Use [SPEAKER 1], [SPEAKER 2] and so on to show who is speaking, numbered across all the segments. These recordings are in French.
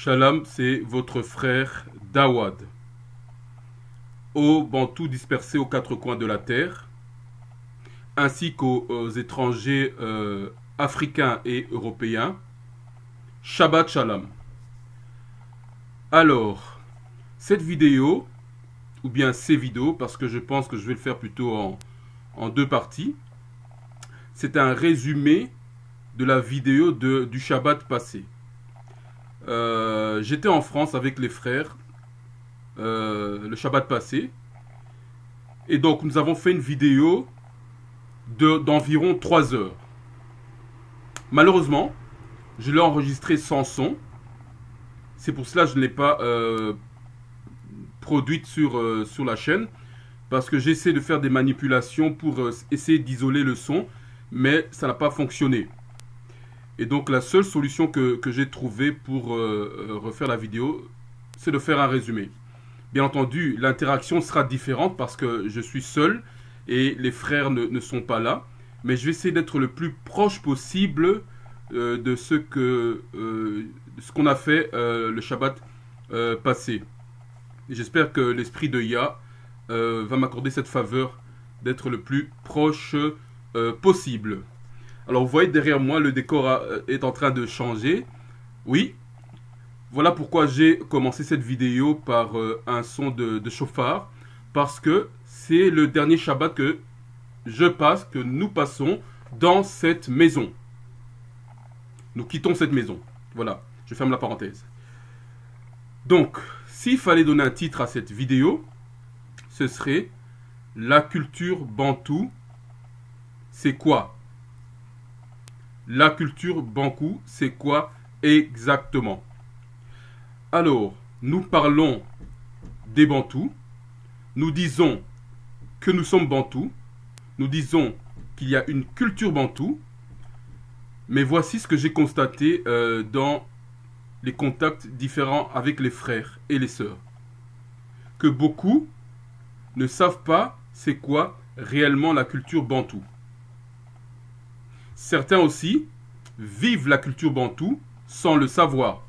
[SPEAKER 1] Shalom, c'est votre frère Dawad. Aux Bantous dispersés aux quatre coins de la terre, ainsi qu'aux étrangers africains et européens, Shabbat Shalom. Alors, cette vidéo, ou bien ces vidéos, parce que je pense que je vais le faire plutôt en deux parties, c'est un résumé de la vidéo du Shabbat passé. J'étais en France avec les frères le Shabbat passé, et donc nous avons fait une vidéo d'environ 3 heures. Malheureusement, je l'ai enregistrée sans son. C'est pour cela que je ne l'ai pas produite sur la chaîne, parce que j'essaie de faire des manipulations pour essayer d'isoler le son, mais ça n'a pas fonctionné. Et donc la seule solution que j'ai trouvée pour refaire la vidéo, c'est de faire un résumé. Bien entendu, l'interaction sera différente parce que je suis seul et les frères ne sont pas là. Mais je vais essayer d'être le plus proche possible de ce qu'on a fait le Shabbat passé. J'espère que l'esprit de Yah va m'accorder cette faveur d'être le plus proche possible. Alors vous voyez derrière moi, le décor est en train de changer. Oui, voilà pourquoi j'ai commencé cette vidéo par un son de chauffard. Parce que c'est le dernier Shabbat que nous passons dans cette maison. Nous quittons cette maison. Voilà, je ferme la parenthèse. Donc, s'il fallait donner un titre à cette vidéo, ce serait « La culture bantoue, c'est quoi ?» La culture bantou, c'est quoi exactement? Alors, nous parlons des bantous. Nous disons que nous sommes bantous. Nous disons qu'il y a une culture bantou. Mais voici ce que j'ai constaté dans les contacts différents avec les frères et les sœurs. Que beaucoup ne savent pas c'est quoi réellement la culture bantou. Certains aussi vivent la culture bantou sans le savoir.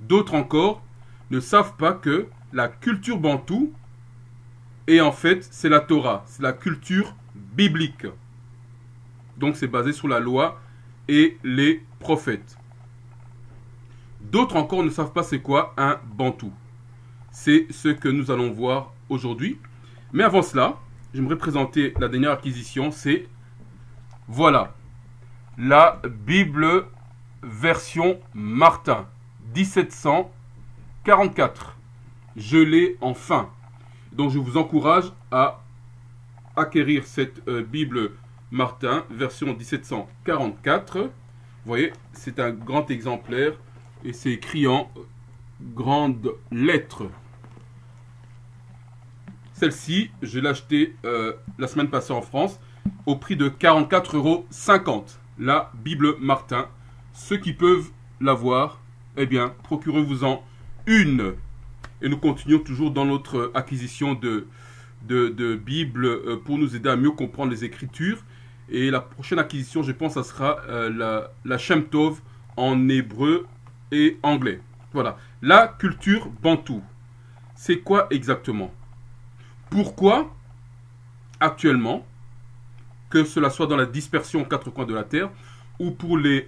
[SPEAKER 1] D'autres encore ne savent pas que la culture bantou est en fait, c'est la Torah, c'est la culture biblique. Donc c'est basé sur la loi et les prophètes. D'autres encore ne savent pas c'est quoi un bantou. C'est ce que nous allons voir aujourd'hui. Mais avant cela, j'aimerais présenter la dernière acquisition, c'est voilà, la Bible version Martin, 1744. Je l'ai enfin. Donc je vous encourage à acquérir cette Bible Martin, version 1744. Vous voyez, c'est un grand exemplaire et c'est écrit en grandes lettres. Celle-ci, je l'ai achetée la semaine passée en France au prix de 44,50 €. La Bible Martin. Ceux qui peuvent l'avoir, eh bien, procurez-vous-en une. Et nous continuons toujours dans notre acquisition de Bible pour nous aider à mieux comprendre les Écritures. Et la prochaine acquisition, je pense, ça sera la Shem Tov en hébreu et anglais. Voilà. La culture bantou. C'est quoi exactement? Pourquoi, actuellement, que cela soit dans la dispersion aux quatre coins de la terre, ou pour les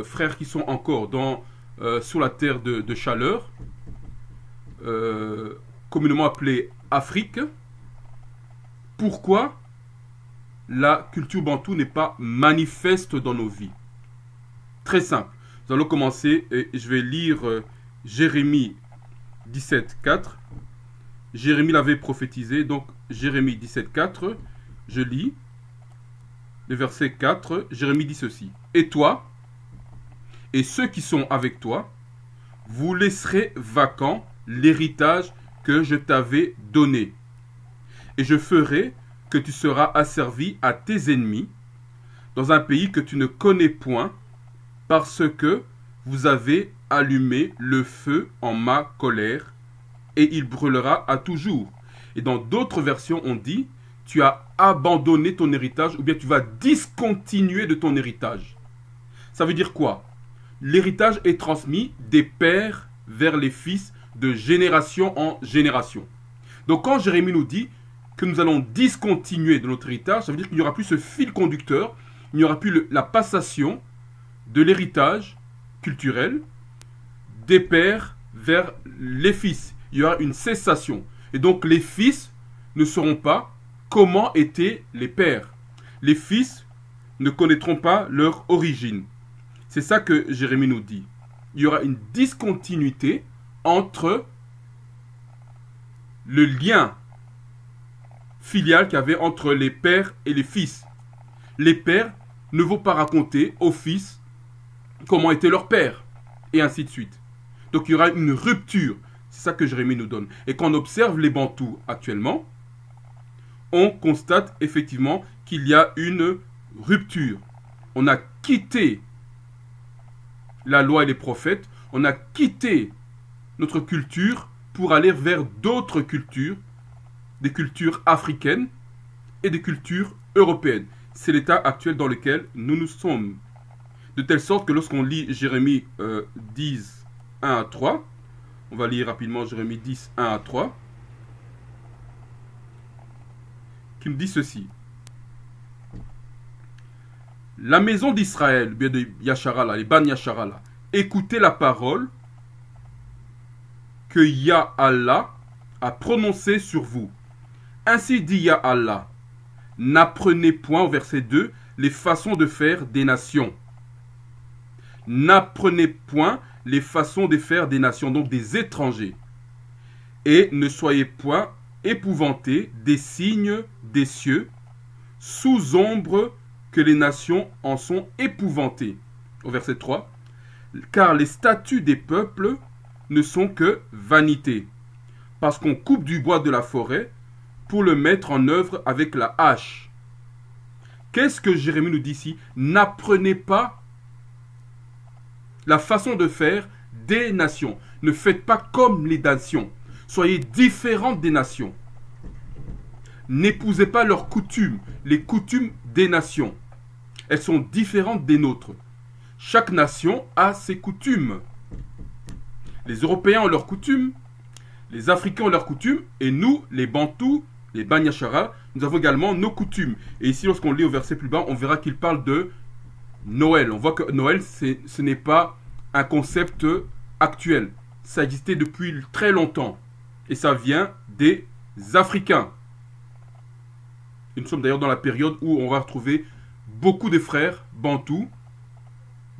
[SPEAKER 1] frères qui sont encore sur la terre de chaleur, communément appelée Afrique, pourquoi la culture bantou n'est pas manifeste dans nos vies? Très simple. Nous allons commencer, et je vais lire Jérémie 17,4. Jérémie l'avait prophétisé, donc Jérémie 17,4, je lis. Le verset 4, Jérémie dit ceci. Et toi, et ceux qui sont avec toi, vous laisserez vacant l'héritage que je t'avais donné. Et je ferai que tu seras asservi à tes ennemis dans un pays que tu ne connais point, parce que vous avez allumé le feu en ma colère, et il brûlera à toujours. Et dans d'autres versions, on dit, tu as abandonné ton héritage ou bien tu vas discontinuer de ton héritage. Ça veut dire quoi? l'héritage est transmis des pères vers les fils de génération en génération. Donc quand Jérémie nous dit que nous allons discontinuer de notre héritage, ça veut dire qu'il n'y aura plus ce fil conducteur, il n'y aura plus la passation de l'héritage culturel des pères vers les fils. Il y aura une cessation. Et donc les fils ne sauront pas comment étaient les pères. Les fils ne connaîtront pas leur origine. C'est ça que Jérémie nous dit. Il y aura une discontinuité entre le lien filial qu'il y avait entre les pères et les fils. Les pères ne vont pas raconter aux fils comment était leur père, et ainsi de suite. Donc il y aura une rupture. C'est ça que Jérémie nous donne. Et quand on observe les Bantous actuellement, on constate effectivement qu'il y a une rupture. On a quitté la loi et les prophètes, on a quitté notre culture pour aller vers d'autres cultures, des cultures africaines et des cultures européennes. C'est l'état actuel dans lequel nous sommes. De telle sorte que lorsqu'on lit Jérémie 10, 1 à 3, on va lire rapidement Jérémie 10, 1 à 3, qui nous dit ceci. La maison d'Israël, bien de Yasharala, les Ban Yasharala, écoutez la parole que Yah Allah a prononcée sur vous. Ainsi dit Yah Allah, n'apprenez point, au verset 2, les façons de faire des nations. N'apprenez point les façons de faire des nations, donc des étrangers. Et ne soyez point épouvantés des signes des cieux, sous ombre que les nations en sont épouvantées. Au verset 3, car les statuts des peuples ne sont que vanité, parce qu'on coupe du bois de la forêt pour le mettre en œuvre avec la hache. Qu'est-ce que Jérémie nous dit ici? N'apprenez pas la façon de faire des nations. Ne faites pas comme les nations. Soyez différentes des nations. N'épousez pas leurs coutumes, les coutumes des nations. Elles sont différentes des nôtres. Chaque nation a ses coutumes. Les Européens ont leurs coutumes, les Africains ont leurs coutumes, et nous, les Bantous, les Ban Yashara, nous avons également nos coutumes. Et ici, lorsqu'on lit au verset plus bas, on verra qu'il parle de Noël. On voit que Noël, ce n'est pas un concept actuel. Ça existait depuis très longtemps. Et ça vient des Africains. Et nous sommes d'ailleurs dans la période où on va retrouver beaucoup de frères bantous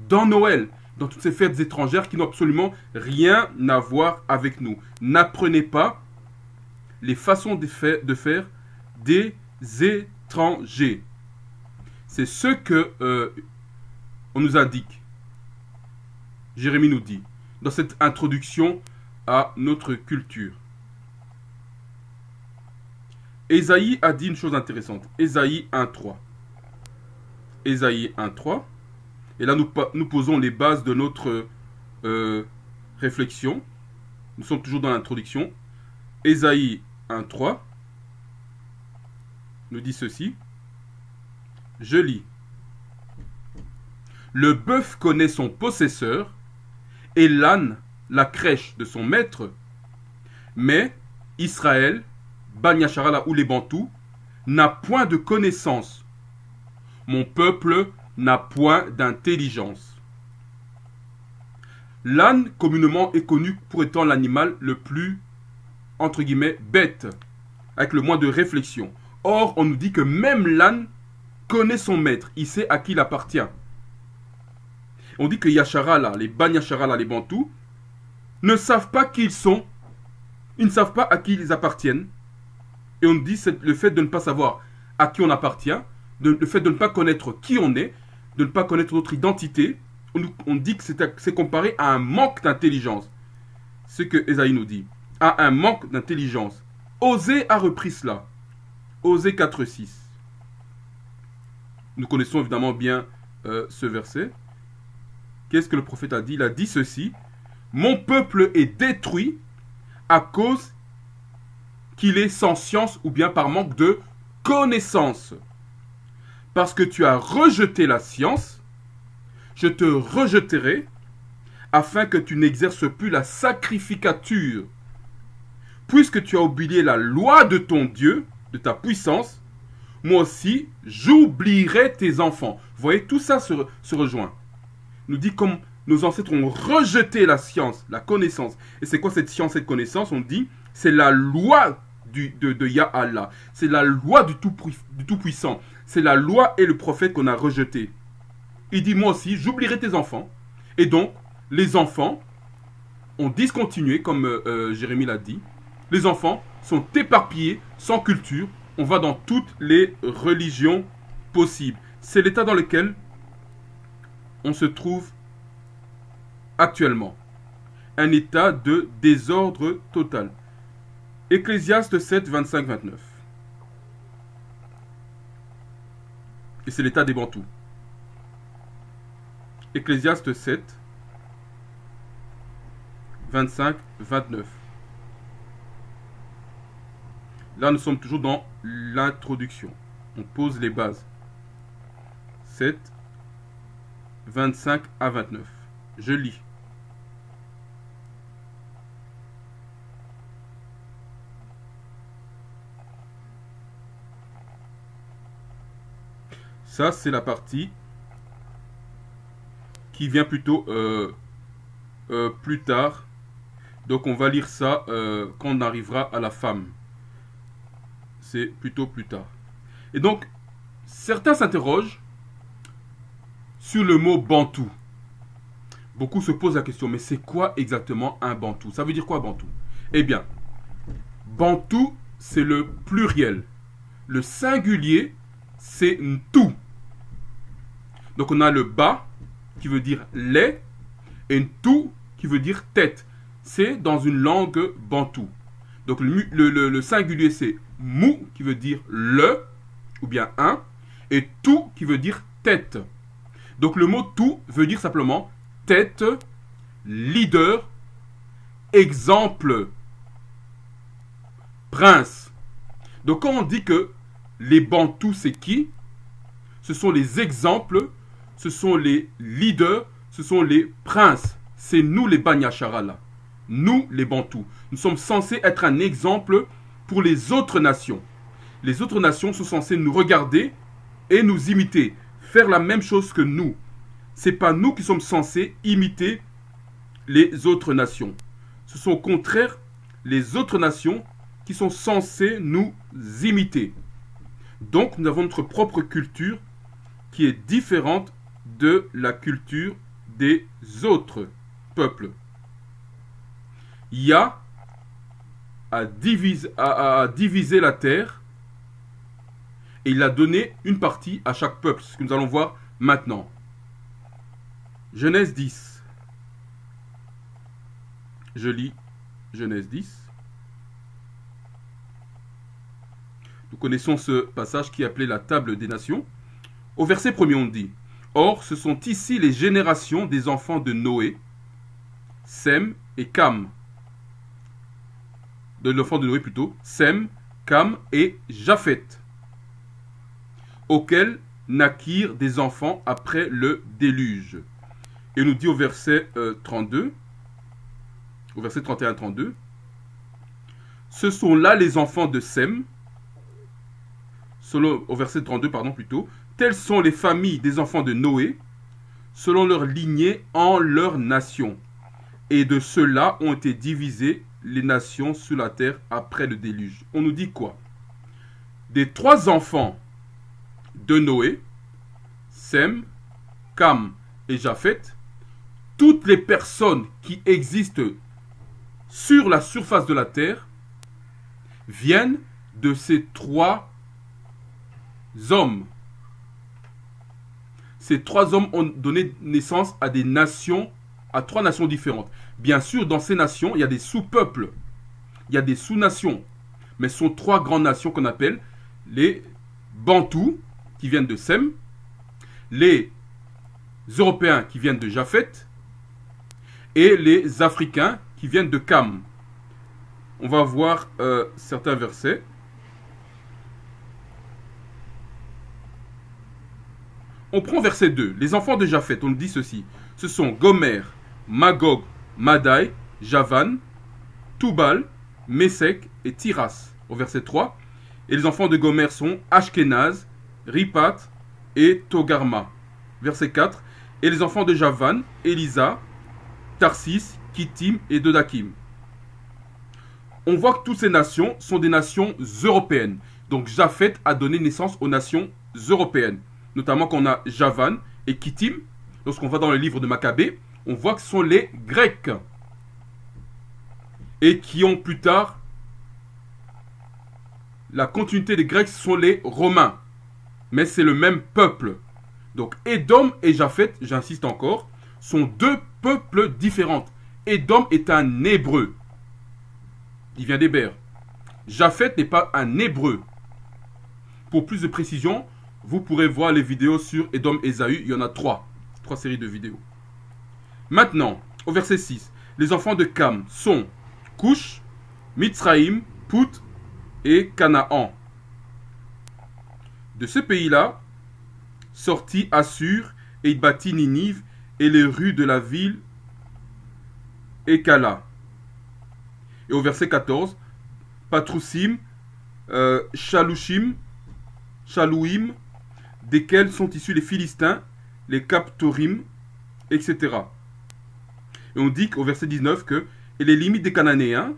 [SPEAKER 1] dans Noël, dans toutes ces fêtes étrangères qui n'ont absolument rien à voir avec nous. N'apprenez pas les façons de faire des étrangers. C'est ce que on nous indique. Jérémie nous dit dans cette introduction à notre culture. Ésaïe a dit une chose intéressante. Ésaïe 1.3. Ésaïe 1.3. Et là, nous posons les bases de notre réflexion. Nous sommes toujours dans l'introduction. Ésaïe 1.3 nous dit ceci. Je lis. Le bœuf connaît son possesseur et l'âne la crèche de son maître, mais Israël, Ban Yasharala ou les Bantous, n'a point de connaissance. Mon peuple n'a point d'intelligence. L'âne, communément, est connu pour étant l'animal le plus, entre guillemets, bête, avec le moins de réflexion. Or, on nous dit que même l'âne connaît son maître, il sait à qui il appartient. On dit que Yasharala, les Ban Yasharala, les Bantous, ne savent pas qui ils sont, ils ne savent pas à qui ils appartiennent. Et on dit que le fait de ne pas savoir à qui on appartient, le fait de ne pas connaître qui on est, de ne pas connaître notre identité, on dit que c'est comparé à un manque d'intelligence. Ce que Ésaïe nous dit. À un manque d'intelligence. Osée a repris cela. Osée 4.6. Nous connaissons évidemment bien ce verset. Qu'est-ce que le prophète a dit? Il a dit ceci. Mon peuple est détruit à cause qu'il est sans science ou bien par manque de connaissance. Parce que tu as rejeté la science, je te rejeterai afin que tu n'exerces plus la sacrificature. Puisque tu as oublié la loi de ton Dieu, de ta puissance, moi aussi, j'oublierai tes enfants. Vous voyez, tout ça se rejoint. Il nous dit comme nos ancêtres ont rejeté la science, la connaissance. Et c'est quoi cette science, cette connaissance? On dit, c'est la loi de Yah-Allah. C'est la loi du Tout-Puissant. C'est la loi et le prophète qu'on a rejeté. Il dit, moi aussi, j'oublierai tes enfants. Et donc, les enfants ont discontinué, comme Jérémie l'a dit. Les enfants sont éparpillés, sans culture. On va dans toutes les religions possibles. C'est l'état dans lequel on se trouve actuellement. Un état de désordre total. Ecclésiaste 7, 25, 29. Et c'est l'état des Bantous. Ecclésiaste 7, 25, 29. Là, nous sommes toujours dans l'introduction. On pose les bases. 7, 25 à 29. Je lis. Ça, c'est la partie qui vient plutôt plus tard. Donc, on va lire ça quand on arrivera à la femme. C'est plutôt plus tard. Et donc, certains s'interrogent sur le mot bantou. Beaucoup se posent la question, mais c'est quoi exactement un bantou? Ça veut dire quoi bantou? Eh bien, bantou, c'est le pluriel. Le singulier, c'est ntou. Donc on a le ba, qui veut dire lait, et ntou, qui veut dire tête. C'est dans une langue bantou. Donc le singulier, c'est mou, qui veut dire le, ou bien un, et tout, qui veut dire tête. Donc le mot tout veut dire simplement tête, leader, exemple, prince. Donc quand on dit que les Bantous, c'est qui? Ce sont les exemples, ce sont les leaders, ce sont les princes. C'est nous les Banyashara là. Nous les Bantous. Nous sommes censés être un exemple pour les autres nations. Les autres nations sont censées nous regarder et nous imiter. Faire la même chose que nous. Ce n'est pas nous qui sommes censés imiter les autres nations. Ce sont au contraire les autres nations qui sont censées nous imiter. Donc nous avons notre propre culture qui est différente de la culture des autres peuples. Yah a divisé la terre et il a donné une partie à chaque peuple, ce que nous allons voir maintenant. Genèse 10. Je lis Genèse 10. Nous connaissons ce passage qui est appelé la table des nations. Au verset 1er, on dit: Or, ce sont ici les générations des enfants de Noé, Sem et Cam. De l'enfant de Noé plutôt, Sem, Cam et Japheth, auxquels naquirent des enfants après le déluge. Et nous dit au verset 32, au verset 31-32, ce sont là les enfants de Sem, selon, au verset 32, pardon, plutôt, telles sont les familles des enfants de Noé, selon leur lignée en leur nation. Et de ceux-là ont été divisées les nations sur la terre après le déluge. On nous dit quoi? Des 3 enfants de Noé, Sem, Cam et Japheth, toutes les personnes qui existent sur la surface de la terre viennent de ces 3 hommes. Ces 3 hommes ont donné naissance à des nations, à 3 nations différentes. Bien sûr, dans ces nations, il y a des sous-peuples, il y a des sous-nations, mais ce sont 3 grandes nations qu'on appelle les Bantous, qui viennent de Sem, les Européens qui viennent de Japheth, et les Africains qui viennent de Cam. On va voir certains versets. On prend verset 2. Les enfants de Japheth, on nous dit ceci. Ce sont Gomer, Magog, Madai, Javan, Toubal, Mésec et Tiras. Au verset 3. Et les enfants de Gomer sont Ashkenaz, Ripat et Togarma. Verset 4. Et les enfants de Javan, Elisa, Tarsis, Kittim et Dodakim. On voit que toutes ces nations sont des nations européennes. Donc Japhet a donné naissance aux nations européennes. Notamment qu'on a Javan et Kittim. Lorsqu'on va dans le livre de Maccabée, on voit que ce sont les Grecs. Et qui ont plus tard, la continuité des Grecs, ce sont les Romains. Mais c'est le même peuple. Donc Édom et Japhet, j'insiste encore, sont deux peuples différents. Édom est un hébreu. Il vient d'Héber. Japhet n'est pas un hébreu. Pour plus de précision, vous pourrez voir les vidéos sur Édom et Ésaü. Il y en a 3 séries de vidéos. Maintenant, au verset 6, les enfants de Cam sont Cush, Mitzraïm, Pout et Canaan. De ce pays-là, sortit Assur et il bâtit Ninive et les rues de la ville Ekala. Et au verset 14, Patroussim, Shalouchim, Shalouim, desquels sont issus les Philistins, les Captorim, etc. Et on dit qu'au verset 19 que et les limites des Cananéens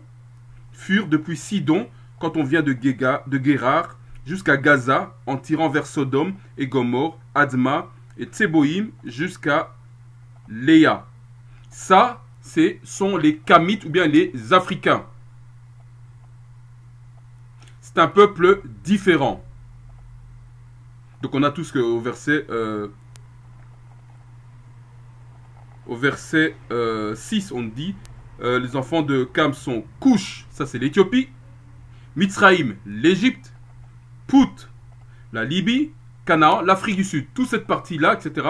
[SPEAKER 1] furent depuis Sidon, quand on vient de Guérar, jusqu'à Gaza, en tirant vers Sodome et Gomorre, Adma et Tseboïm, jusqu'à Léa. Ça, ce sont les Kamites ou bien les Africains. C'est un peuple différent. Donc on a tout ce qu'au verset... Au verset 6, on dit les enfants de Cam sont Cush, ça c'est l'Éthiopie, Mitzraïm, l'Égypte, Pout, la Libye, Canaan, l'Afrique du Sud. Toute cette partie-là, etc.,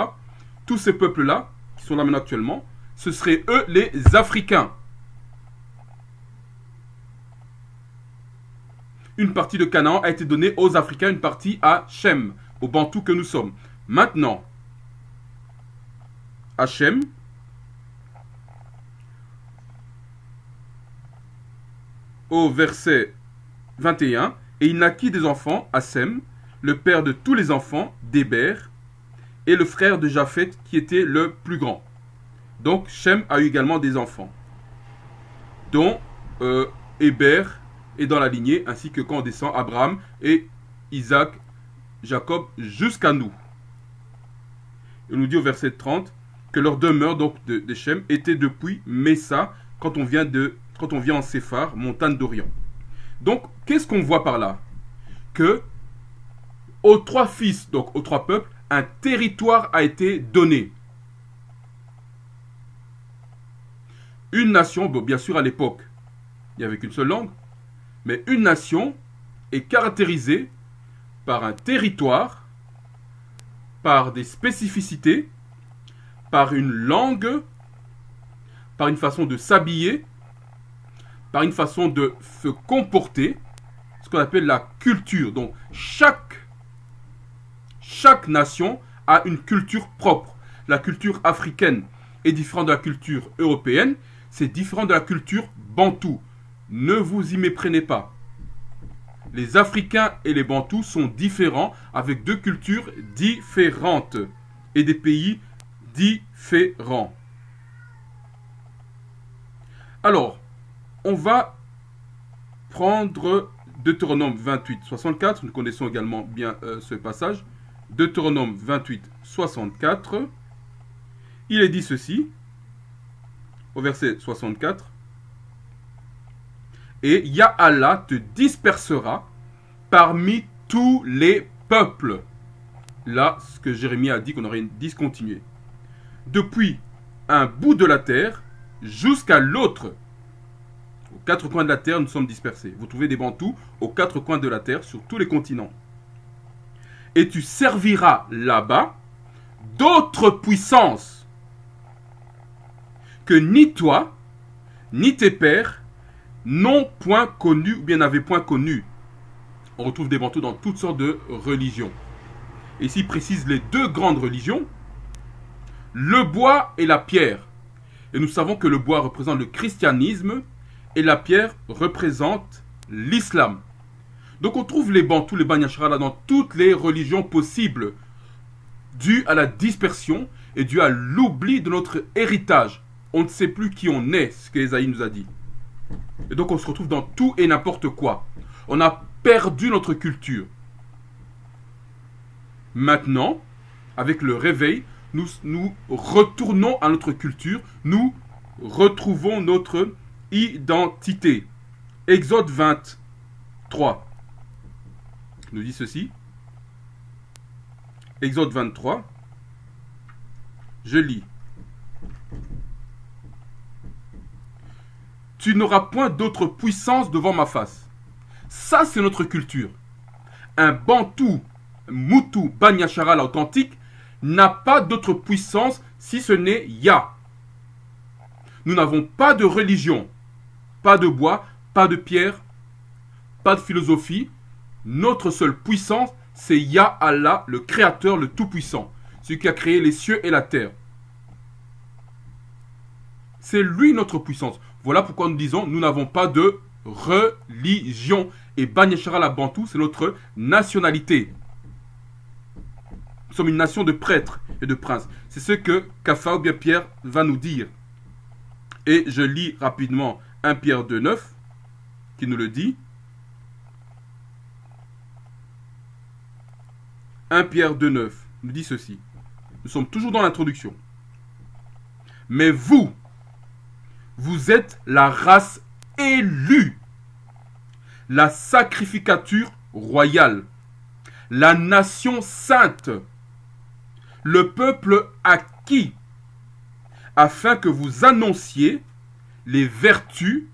[SPEAKER 1] tous ces peuples-là, qui sont là maintenant actuellement, ce seraient eux les Africains. Une partie de Canaan a été donnée aux Africains, une partie à Shem, aux Bantous que nous sommes. Maintenant, Hachem, au verset 21, et il naquit des enfants à Sem, le père de tous les enfants d'Héber, et le frère de Japhet qui était le plus grand. Donc Shem a eu également des enfants, dont Héber est dans la lignée, ainsi que quand on descend Abraham et Isaac, Jacob, jusqu'à nous. Il nous dit au verset 30 que leur demeure donc de Shem était depuis Messa, quand on vient en Séphar, montagne d'Orient. Donc, qu'est-ce qu'on voit par là? Que aux 3 fils, donc aux 3 peuples, un territoire a été donné. Une nation, bon, bien sûr à l'époque, il n'y avait qu'une seule langue, mais une nation est caractérisée par un territoire, par des spécificités, par une langue, par une façon de s'habiller, par une façon de se comporter, ce qu'on appelle la culture. Donc, chaque nation a une culture propre. La culture africaine est différente de la culture européenne, c'est différent de la culture bantoue. Ne vous y méprenez pas. Les Africains et les Bantous sont différents, avec 2 cultures différentes et des pays différents. Alors, on va prendre Deutéronome 28, 64. Nous connaissons également bien ce passage. Deutéronome 28, 64. Il est dit ceci, au verset 64. Et Yahalla te dispersera parmi tous les peuples. Là, ce que Jérémie a dit qu'on aurait discontinué. Depuis un bout de la terre jusqu'à l'autre. Aux 4 coins de la terre, nous sommes dispersés. Vous trouvez des Bantous aux 4 coins de la terre, sur tous les continents. Et tu serviras là-bas d'autres puissances que ni toi, ni tes pères n'ont point connu ou bien n'avaient point connu. On retrouve des Bantous dans toutes sortes de religions. Et ici, il précise les 2 grandes religions, le bois et la pierre. Et nous savons que le bois représente le christianisme et la pierre représente l'islam. Donc on trouve les bantous, les banyashara dans toutes les religions possibles, dû à la dispersion et dû à l'oubli de notre héritage. On ne sait plus qui on est, ce que Esaïe nous a dit. Et donc on se retrouve dans tout et n'importe quoi. On a perdu notre culture. Maintenant, avec le réveil, nous retournons à notre culture, nous retrouvons notre identité. Exode 23 nous dit ceci. Exode 23, je lis. Tu n'auras point d'autre puissance devant ma face. Ça, c'est notre culture. Un bantou, moutou, banyashara, l'authentique, n'a pas d'autre puissance si ce n'est Ya. Nous n'avons pas de religion, pas de bois, pas de pierre, pas de philosophie. Notre seule puissance, c'est Ya Allah, le Créateur, le Tout-Puissant, celui qui a créé les cieux et la terre. C'est lui notre puissance. Voilà pourquoi nous disons, nous n'avons pas de religion. Et Banyashara la Bantou, c'est notre nationalité. Nous sommes une nation de prêtres et de princes. C'est ce que Kafa ou bien Pierre va nous dire. Et je lis rapidement 1 Pierre 2,9 qui nous le dit. 1 Pierre 2,9 nous dit ceci. Nous sommes toujours dans l'introduction. Mais vous êtes la race élue, la sacrificature royale, la nation sainte, le peuple acquis, afin que vous annonciez les vertus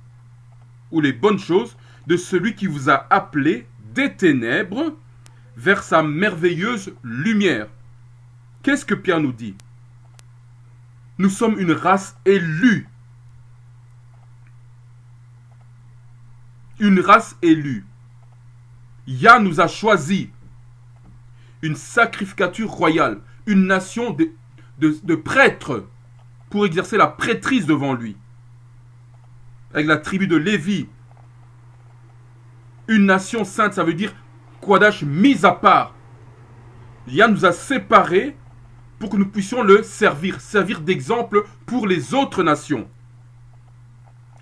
[SPEAKER 1] ou les bonnes choses de celui qui vous a appelé des ténèbres vers sa merveilleuse lumière. Qu'est-ce que Pierre nous dit? Nous sommes une race élue. Une race élue. Yah nous a choisis. Une sacrificature royale. Une nation de prêtres pour exercer la prêtrise devant lui. Avec la tribu de Lévi. Une nation sainte, ça veut dire Quadash mis à part. Yah nous a séparés pour que nous puissions le servir. Servir d'exemple pour les autres nations.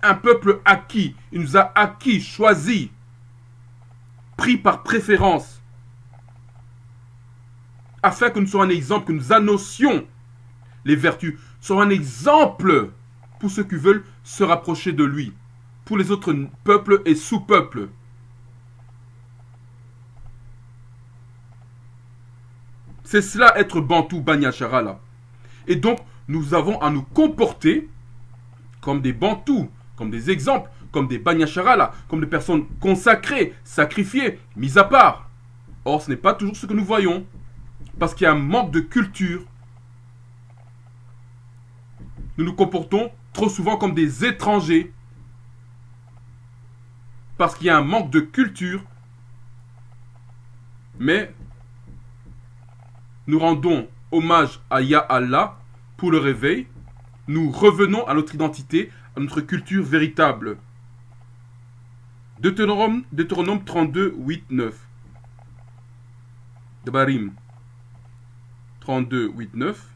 [SPEAKER 1] Un peuple acquis. Il nous a acquis, choisi, pris par préférence. Afin que nous soyons un exemple, que nous annoncions les vertus. Soyons un exemple pour ceux qui veulent se rapprocher de lui. Pour les autres peuples et sous-peuples. C'est cela être Bantou Banyashara là. Et donc, nous avons à nous comporter comme des Bantous, comme des exemples, comme des Banyashara là, comme des personnes consacrées, sacrifiées, mises à part. Or, ce n'est pas toujours ce que nous voyons. Parce qu'il y a un manque de culture. Nous nous comportons trop souvent comme des étrangers. Parce qu'il y a un manque de culture. Mais nous rendons hommage à Ya Allah pour le réveil. Nous revenons à notre identité, à notre culture véritable. Deutéronome 32, 8, 9. Devarim 32, 8, 9.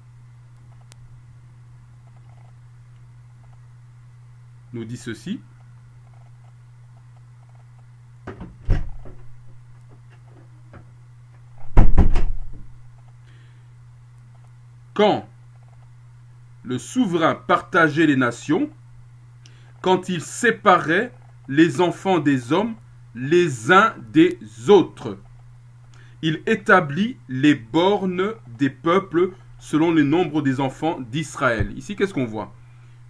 [SPEAKER 1] Nous dit ceci. Quand le souverain partageait les nations, quand il séparait les enfants des hommes les uns des autres, il établit les bornes des peuples selon le nombre des enfants d'Israël. Ici, qu'est-ce qu'on voit?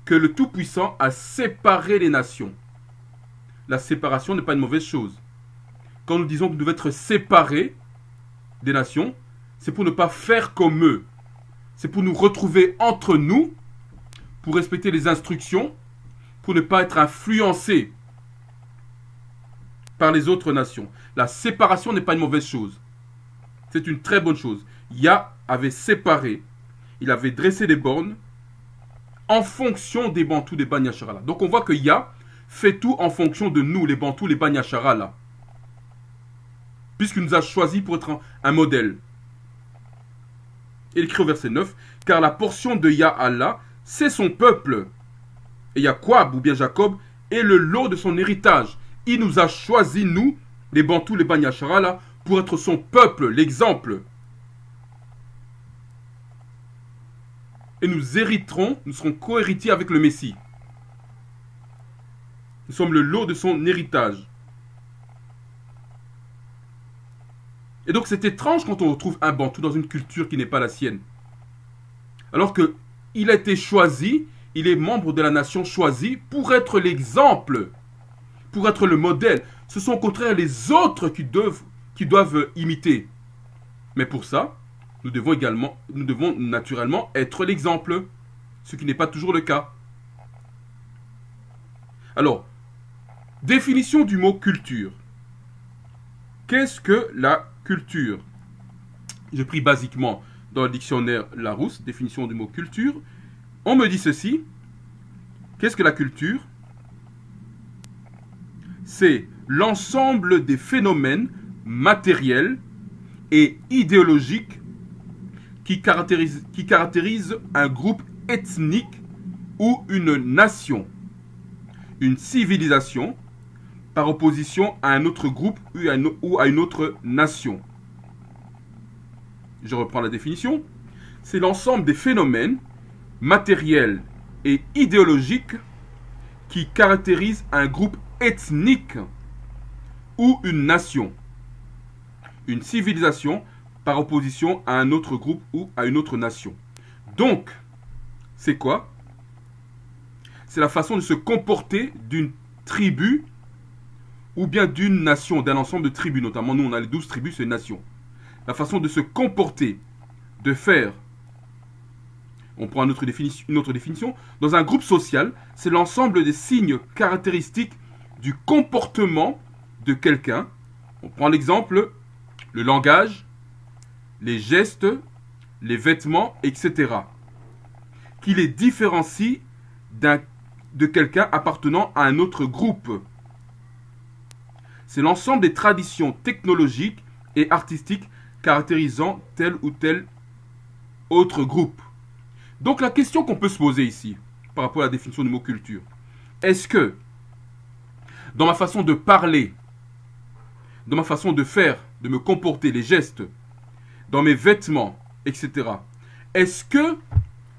[SPEAKER 1] Que le Tout-Puissant a séparé les nations. La séparation n'est pas une mauvaise chose. Quand nous disons que nous devons être séparés des nations, c'est pour ne pas faire comme eux. C'est pour nous retrouver entre nous, pour respecter les instructions, pour ne pas être influencés par les autres nations. La séparation n'est pas une mauvaise chose. C'est une très bonne chose. Yah avait séparé, il avait dressé des bornes en fonction des Bantous, des Banyashara là. Donc on voit que Ya fait tout en fonction de nous, les Bantous, les Banyashara là. Puisqu'il nous a choisi pour être un modèle. Il écrit au verset 9, car la portion de Ya Allah, c'est son peuple. Et Yaquab, ou bien Jacob, est le lot de son héritage. Il nous a choisi, nous, les Bantous, les Banyashara là, pour être son peuple, l'exemple. Et nous hériterons, nous serons co-héritiers avec le Messie. Nous sommes le lot de son héritage. Et donc c'est étrange quand on retrouve un Bantou dans une culture qui n'est pas la sienne. Alors qu'il a été choisi, il est membre de la nation choisie pour être l'exemple, pour être le modèle. Ce sont au contraire les autres qui doivent imiter. Mais pour ça, nous devons naturellement être l'exemple, ce qui n'est pas toujours le cas. Alors, définition du mot culture. Qu'est-ce que la culture? J'ai pris basiquement dans le dictionnaire Larousse, définition du mot culture. On me dit ceci. Qu'est-ce que la culture? C'est l'ensemble des phénomènes matériels et idéologiques qui caractérisent un groupe ethnique ou une nation, une civilisation, par opposition à un autre groupe ou à une autre nation. Je reprends la définition. C'est l'ensemble des phénomènes matériels et idéologiques qui caractérisent un groupe ethnique ou une nation, une civilisation, par opposition à un autre groupe ou à une autre nation. Donc, c'est quoi? C'est la façon de se comporter d'une tribu ou bien d'une nation, d'un ensemble de tribus. Notamment, nous, on a les 12 tribus, c'est une nation. La façon de se comporter, de faire. On prend une autre définition. Dans un groupe social, c'est l'ensemble des signes caractéristiques du comportement de quelqu'un. On prend l'exemple, le langage, les gestes, les vêtements, etc. Qui les différencie de quelqu'un appartenant à un autre groupe. C'est l'ensemble des traditions technologiques et artistiques caractérisant tel ou tel autre groupe. Donc la question qu'on peut se poser ici, par rapport à la définition du mot culture, est-ce que dans ma façon de parler, dans ma façon de faire, de me comporter, les gestes, dans mes vêtements, etc., est-ce que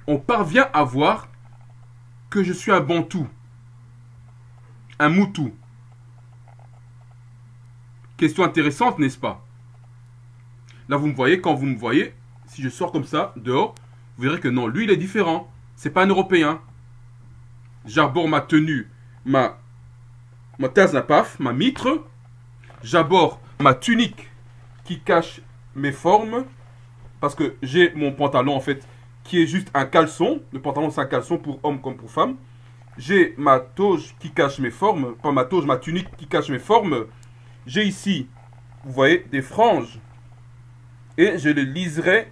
[SPEAKER 1] on parvient à voir que je suis un Bantou, un Moutou? Question intéressante, n'est-ce pas? Là, vous me voyez, quand vous me voyez, si je sors comme ça, dehors, vous verrez que non, lui, il est différent. C'est pas un Européen. J'arbore ma tenue, ma tazapaf, ma mitre. J'arbore ma tunique qui cache mes formes. Parce que j'ai mon pantalon, en fait, qui est juste un caleçon. Le pantalon, c'est un caleçon pour homme comme pour femme. J'ai ma toge qui cache mes formes. Pas ma toge, ma tunique qui cache mes formes. J'ai ici, vous voyez, des franges. Et je les liserai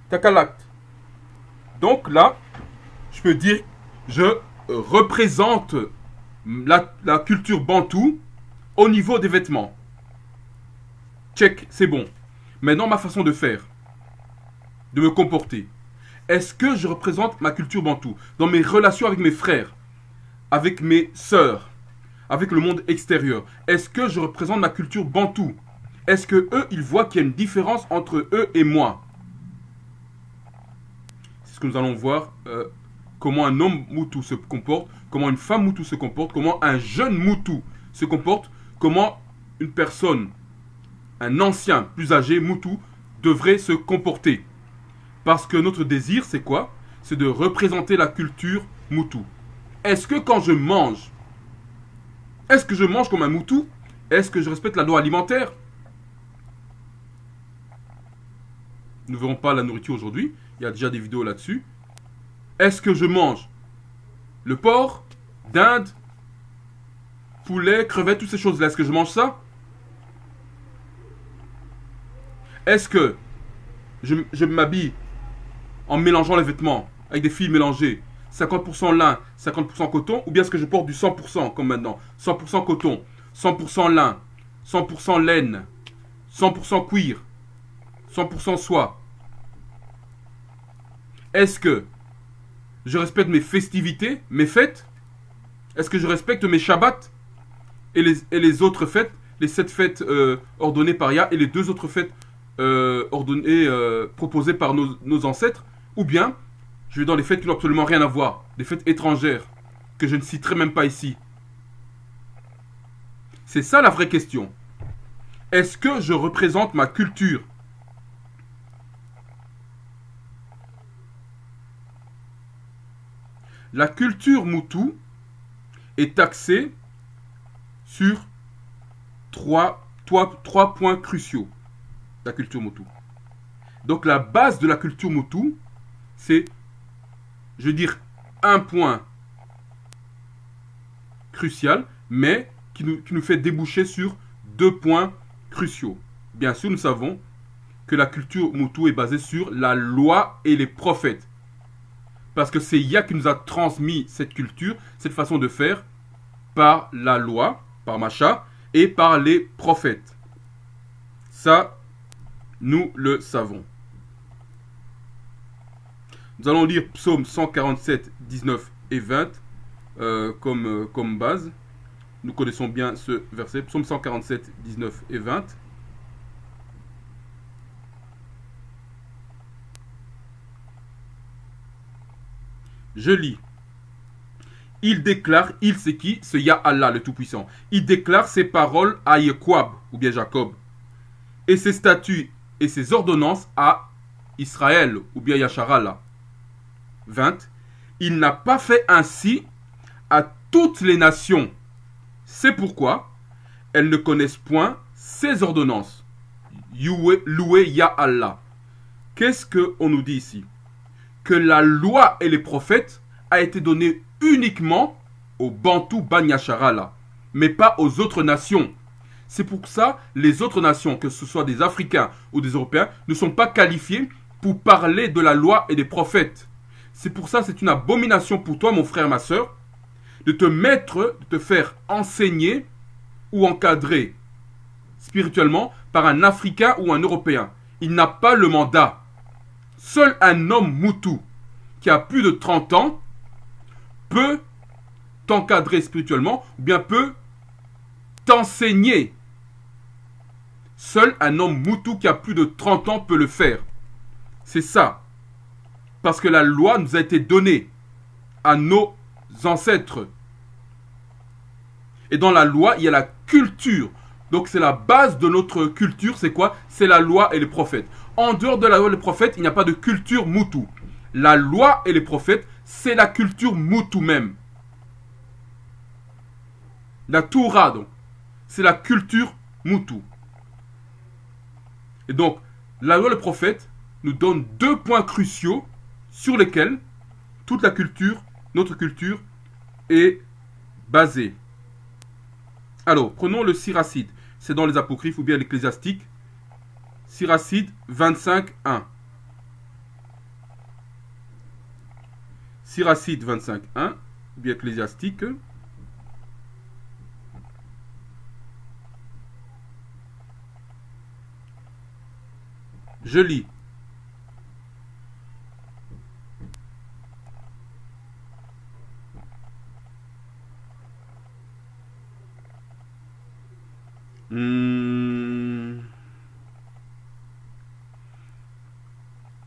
[SPEAKER 1] takalakt. Donc là, je peux dire, je représente la culture bantou au niveau des vêtements. Check, c'est bon. Maintenant, ma façon de faire, de me comporter. Est-ce que je représente ma culture bantou dans mes relations avec mes frères, avec mes sœurs, avec le monde extérieur? Est-ce que je représente ma culture bantou? Est-ce que eux, ils voient qu'il y a une différence entre eux et moi? C'est ce que nous allons voir. Comment un homme moutou se comporte, comment une femme moutou se comporte, comment un jeune moutou se comporte, comment une personne, un ancien plus âgé moutou devrait se comporter. Parce que notre désir, c'est quoi? C'est de représenter la culture moutou. Est-ce que quand je mange, est-ce que je mange comme un moutou? Est-ce que je respecte la loi alimentaire? Nous ne verrons pas la nourriture aujourd'hui. Il y a déjà des vidéos là-dessus. Est-ce que je mange le porc, dinde, poulet, crevettes, toutes ces choses-là? Est-ce que je mange ça? Est-ce que je m'habille en mélangeant les vêtements avec des filles mélangées? 50% lin, 50% coton, ou bien est-ce que je porte du 100% comme maintenant? 100% coton, 100% lin, 100% laine, 100% cuir, 100% soie. Est-ce que je respecte mes festivités, mes fêtes? Est-ce que je respecte mes shabbats et les autres fêtes, les 7 fêtes ordonnées par Yah et les 2 autres fêtes ordonnées, proposées par nos ancêtres? Ou bien je vais dans les fêtes qui n'ont absolument rien à voir, des fêtes étrangères que je ne citerai même pas ici? C'est ça la vraie question. Est-ce que je représente ma culture? La culture Moutou est axée sur trois points cruciaux. La culture Moutou. Donc la base de la culture Moutou, c'est, je veux dire, un point crucial, mais qui nous fait déboucher sur 2 points cruciaux. Bien sûr, nous savons que la culture Moutou est basée sur la loi et les prophètes. Parce que c'est Yah qui nous a transmis cette culture, cette façon de faire, par la loi, par Macha, et par les prophètes. Ça, nous le savons. Nous allons lire Psaume 147, 19 et 20 comme base. Nous connaissons bien ce verset. Psaume 147, 19 et 20. Je lis. Il déclare, il c'est qui? C'est Yah Allah, le Tout-Puissant. Il déclare ses paroles à Yekwab, ou bien Jacob, et ses statuts et ses ordonnances à Israël, ou bien Yasharala. 20. Il n'a pas fait ainsi à toutes les nations. C'est pourquoi elles ne connaissent point ses ordonnances. Loué Yah Allah. Qu'est-ce qu'on nous dit ici? Que la loi et les prophètes a été donnée uniquement aux Bantous Banyasharala, mais pas aux autres nations. C'est pour ça les autres nations, que ce soit des Africains ou des Européens, ne sont pas qualifiés pour parler de la loi et des prophètes. C'est pour ça c'est une abomination pour toi, mon frère, ma soeur, de te faire enseigner ou encadrer spirituellement par un Africain ou un Européen. Il n'a pas le mandat. Seul un homme Moutou qui a plus de 30 ans peut t'encadrer spirituellement ou bien peut t'enseigner. Seul un homme Moutou qui a plus de 30 ans peut le faire. C'est ça. Parce que la loi nous a été donnée à nos ancêtres. Et dans la loi, il y a la culture. Donc c'est la base de notre culture, c'est quoi? C'est la loi et les prophètes. En dehors de la loi et les prophètes, il n'y a pas de culture Moutou. La loi et les prophètes, c'est la culture Moutou même. La Torah, donc, c'est la culture Moutou. Et donc, la loi et les prophètes nous donnent 2 points cruciaux sur lesquels toute la culture, notre culture, est basée. Alors, prenons le Siracide. C'est dans les Apocryphes ou bien l'Ecclésiastique. Siracide 25.1. Siracide 25.1, ou bien Ecclésiastique. Je lis.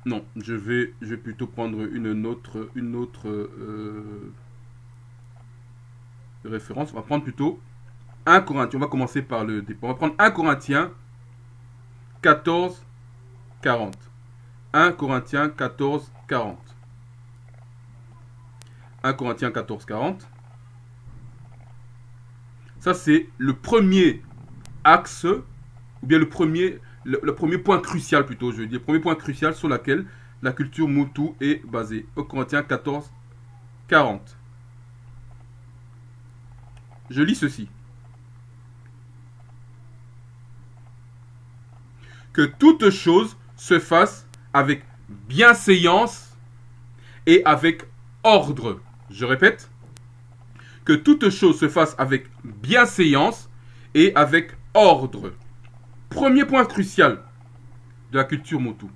[SPEAKER 1] Non, je vais plutôt prendre une autre référence. On va prendre plutôt 1 Corinthiens. On va commencer par le départ. On va prendre 1 Corinthiens 14, 40. 1 Corinthiens 14, 40. 1 Corinthiens 14, 40. Ça, c'est le premier axe, ou bien le premier point crucial plutôt, je veux dire, le premier point crucial sur lequel la culture Moutou est basée. 1 Corinthiens 14, 40. Je lis ceci. Que toute chose se fasse avec bienséance et avec ordre. Je répète, que toute chose se fasse avec bienséance et avec ordre. Premier point crucial de la culture Moutou.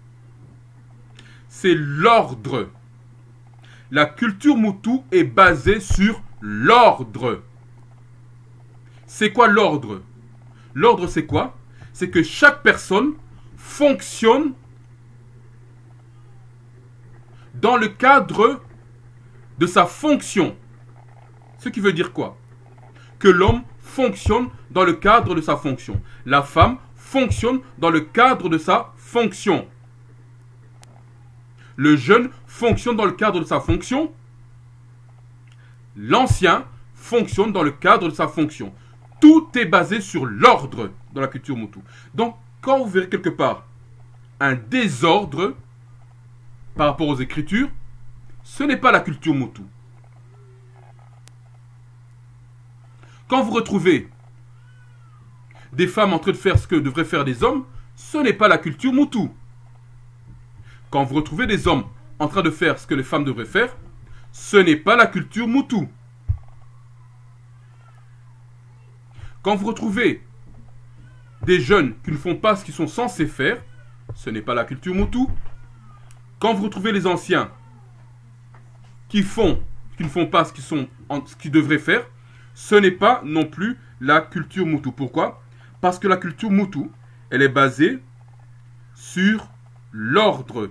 [SPEAKER 1] C'est l'ordre. La culture Moutou est basée sur l'ordre. C'est quoi l'ordre? L'ordre, c'est quoi? C'est que chaque personne fonctionne dans le cadre de sa fonction. Ce qui veut dire quoi? Que l'homme fonctionne dans le cadre de sa fonction. La femme fonctionne dans le cadre de sa fonction. Le jeune fonctionne dans le cadre de sa fonction. L'ancien fonctionne dans le cadre de sa fonction. Tout est basé sur l'ordre dans la culture Moutou. Donc, quand vous verrez quelque part un désordre par rapport aux Écritures, ce n'est pas la culture Moutou. Quand vous retrouvez des femmes en train de faire ce que devraient faire des hommes, ce n'est pas la culture Moutou. Quand vous retrouvez des hommes en train de faire ce que les femmes devraient faire, ce n'est pas la culture Moutou. Quand vous retrouvez des jeunes qui ne font pas ce qu'ils sont censés faire, ce n'est pas la culture Moutou. Quand vous retrouvez les anciens qui ne font pas ce qu'ils devraient faire, ce n'est pas non plus la culture Moutou. Pourquoi? Parce que la culture Moutou, elle est basée sur l'ordre.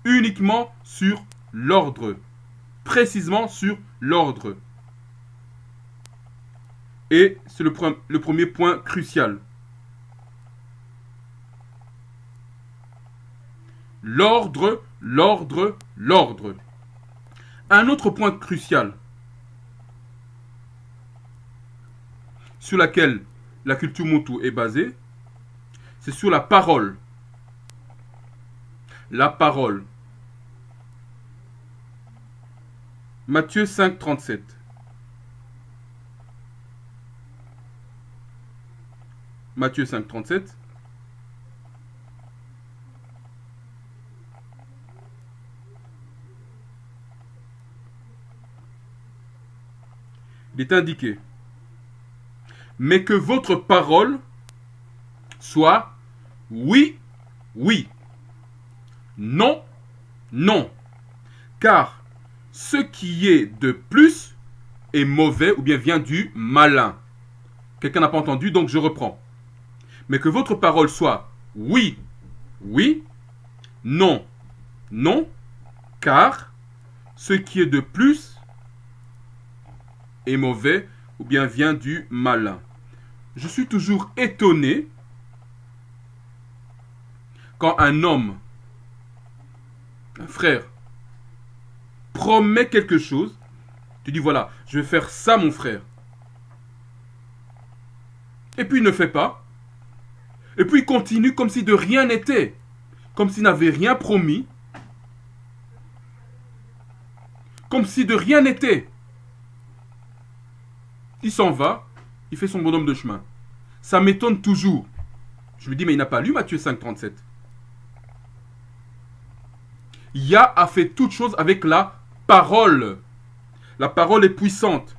[SPEAKER 1] Uniquement sur l'ordre. Précisément sur l'ordre. Et c'est le premier point crucial. L'ordre, l'ordre, l'ordre. Un autre point crucial sur laquelle la culture Moutou est basée, c'est sur la parole. La parole. Matthieu 5, 37. Matthieu 5, 37. Il est indiqué: mais que votre parole soit oui, oui, non, non. Car ce qui est de plus est mauvais ou bien vient du malin. Quelqu'un n'a pas entendu, donc je reprends. Mais que votre parole soit oui, oui, non, non, car ce qui est de plus est mauvais ou bien vient du malin. Je suis toujours étonné quand un homme, un frère, promet quelque chose. Tu dis voilà, je vais faire ça mon frère. Et puis il ne fait pas. Et puis il continue comme si de rien n'était. Comme s'il n'avait rien promis. Comme si de rien n'était. Il s'en va, il fait son bonhomme de chemin. Ça m'étonne toujours. Je me dis, mais il n'a pas lu Matthieu 5, 37. Yah a fait toute chose avec la parole. La parole est puissante.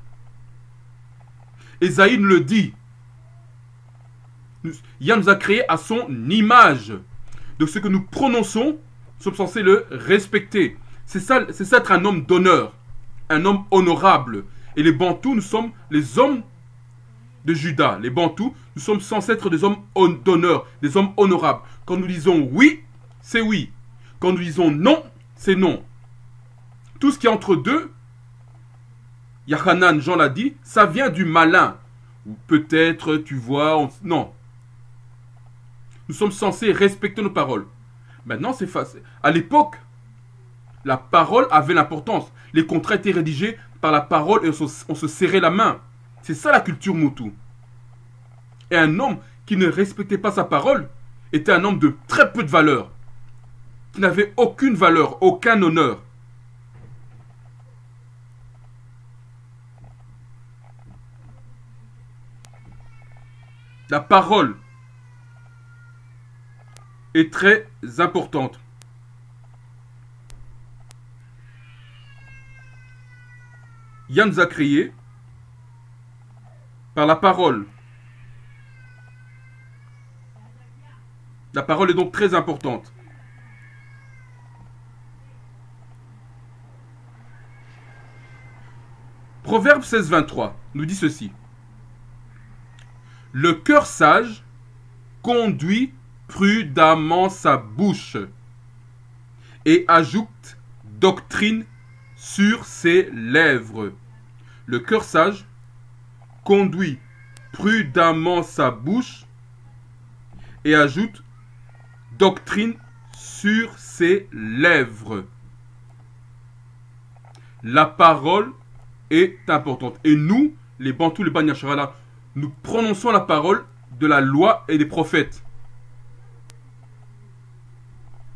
[SPEAKER 1] Ésaïe nous le dit. Yah nous a créés à son image. Donc ce que nous prononçons, nous sommes censés le respecter. C'est ça être un homme d'honneur. Un homme honorable. Et les Bantous, nous sommes les hommes de Juda. Les Bantous, nous sommes censés être des hommes d'honneur, des hommes honorables. Quand nous disons oui, c'est oui. Quand nous disons non, c'est non. Tout ce qui est entre deux, Yahanan, Jean l'a dit, ça vient du malin. Ou peut-être, tu vois, non. Nous sommes censés respecter nos paroles. Maintenant, c'est facile. À l'époque, la parole avait l'importance. Les contrats étaient rédigés par la parole et on se serrait la main. C'est ça la culture Moutou. Et un homme qui ne respectait pas sa parole était un homme de très peu de valeur. Qui n'avait aucune valeur, aucun honneur. La parole est très importante. Yah nous a créés par la parole. La parole est donc très importante. Proverbe 16, 23 nous dit ceci. Le cœur sage conduit prudemment sa bouche et ajoute doctrine sur ses lèvres. Le cœur sage conduit prudemment sa bouche et ajoute doctrine sur ses lèvres. La parole est importante. Et nous, les Bantous, les Banyasharala, nous prononçons la parole de la loi et des prophètes.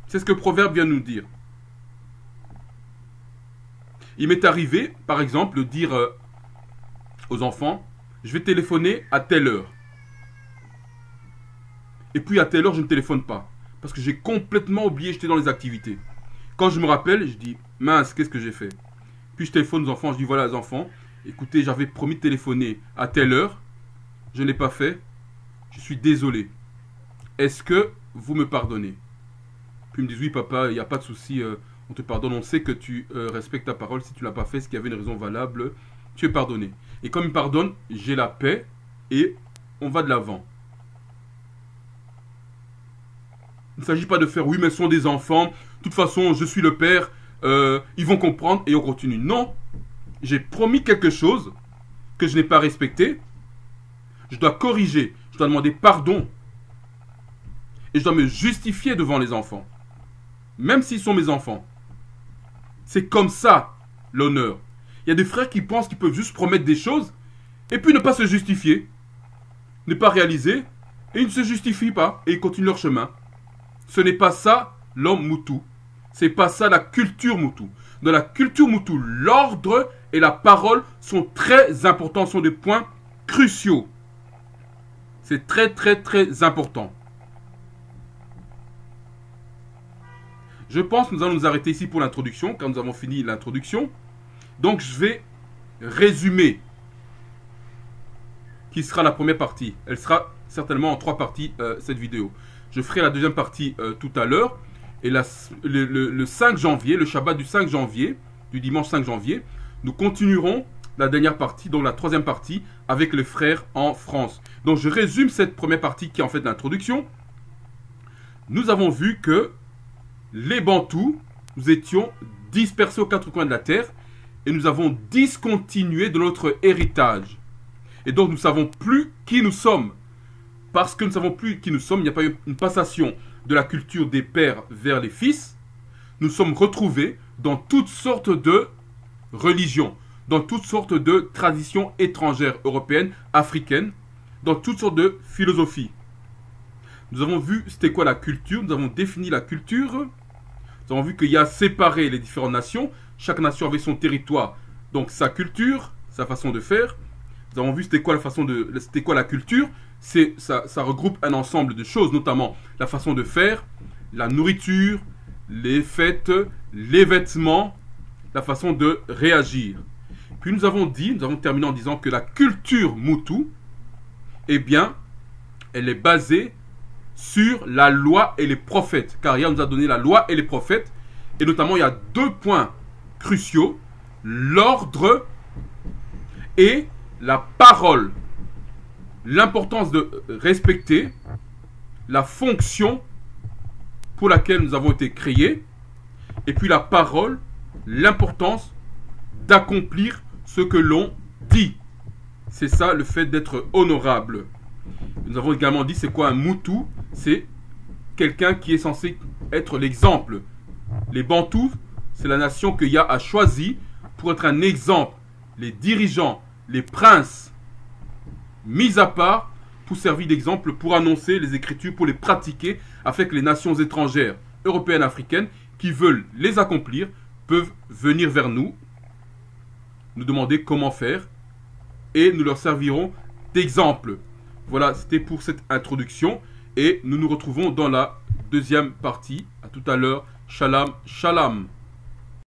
[SPEAKER 1] C'est ce que Proverbe vient nous dire. Il m'est arrivé, par exemple, de dire aux enfants, je vais téléphoner à telle heure. Et puis à telle heure, je ne téléphone pas. Parce que j'ai complètement oublié, j'étais dans les activités. Quand je me rappelle, je dis, mince, qu'est-ce que j'ai fait? Puis je téléphone aux enfants, je dis, voilà les enfants, écoutez, j'avais promis de téléphoner à telle heure, je ne l'ai pas fait, je suis désolé. Est-ce que vous me pardonnez? Puis ils me disent, oui papa, il n'y a pas de souci, on te pardonne, on sait que tu respectes ta parole, si tu ne l'as pas fait, c'est qu'il y avait une raison valable, tu es pardonné. Et comme ils me pardonnent, j'ai la paix et on va de l'avant. Il ne s'agit pas de faire, oui mais ce sont des enfants, de toute façon je suis le père, ils vont comprendre et on continue. Non, j'ai promis quelque chose que je n'ai pas respecté, je dois corriger, je dois demander pardon et je dois me justifier devant les enfants, même s'ils sont mes enfants. C'est comme ça l'honneur. Il y a des frères qui pensent qu'ils peuvent juste promettre des choses et puis ne pas se justifier, ne pas réaliser et ils ne se justifient pas et ils continuent leur chemin. Ce n'est pas ça l'homme moutou. C'est pas ça la culture moutou. Dans la culture moutou, l'ordre et la parole sont très importants, sont des points cruciaux. C'est très très très important. Je pense que nous allons nous arrêter ici pour l'introduction, car nous avons fini l'introduction. Donc je vais résumer qui sera la première partie. Elle sera certainement en 3 parties cette vidéo. Je ferai la deuxième partie tout à l'heure. Et le 5 janvier, le Shabbat du 5 janvier, du dimanche 5 janvier, nous continuerons la dernière partie, donc la 3e partie, avec les frères en France. Donc je résume cette première partie qui est en fait l'introduction. Nous avons vu que les Bantous, nous étions dispersés aux 4 coins de la terre et nous avons discontinué de notre héritage. Et donc nous ne savons plus qui nous sommes. Parce que nous ne savons plus qui nous sommes, il n'y a pas eu une passation de la culture des pères vers les fils. Nous sommes retrouvés dans toutes sortes de religions, dans toutes sortes de traditions étrangères, européennes, africaines, dans toutes sortes de philosophies. Nous avons vu c'était quoi la culture, nous avons défini la culture, nous avons vu qu'il y a séparé les différentes nations, chaque nation avait son territoire, donc sa culture, sa façon de faire. Nous avons vu c'était quoi la culture. Ça regroupe un ensemble de choses, notamment la façon de faire, la nourriture, les fêtes, les vêtements, la façon de réagir. Puis nous avons terminé en disant que la culture moutou, eh bien, elle est basée sur la loi et les prophètes. Car Yah nous a donné la loi et les prophètes. Et notamment, il y a 2 points cruciaux. L'ordre et la parole. L'importance de respecter la fonction pour laquelle nous avons été créés. Et puis la parole, l'importance d'accomplir ce que l'on dit. C'est ça le fait d'être honorable. Nous avons également dit c'est quoi un moutou? C'est quelqu'un qui est censé être l'exemple. Les Bantous, c'est la nation que Yah a choisie pour être un exemple. Les dirigeants, les princes, mis à part pour servir d'exemple, pour annoncer les Écritures, pour les pratiquer, afin que les nations étrangères, européennes, africaines, qui veulent les accomplir, peuvent venir vers nous, nous demander comment faire, et nous leur servirons d'exemple. Voilà, c'était pour cette introduction, et nous nous retrouvons dans la deuxième partie. À tout à l'heure. Shalom, shalom.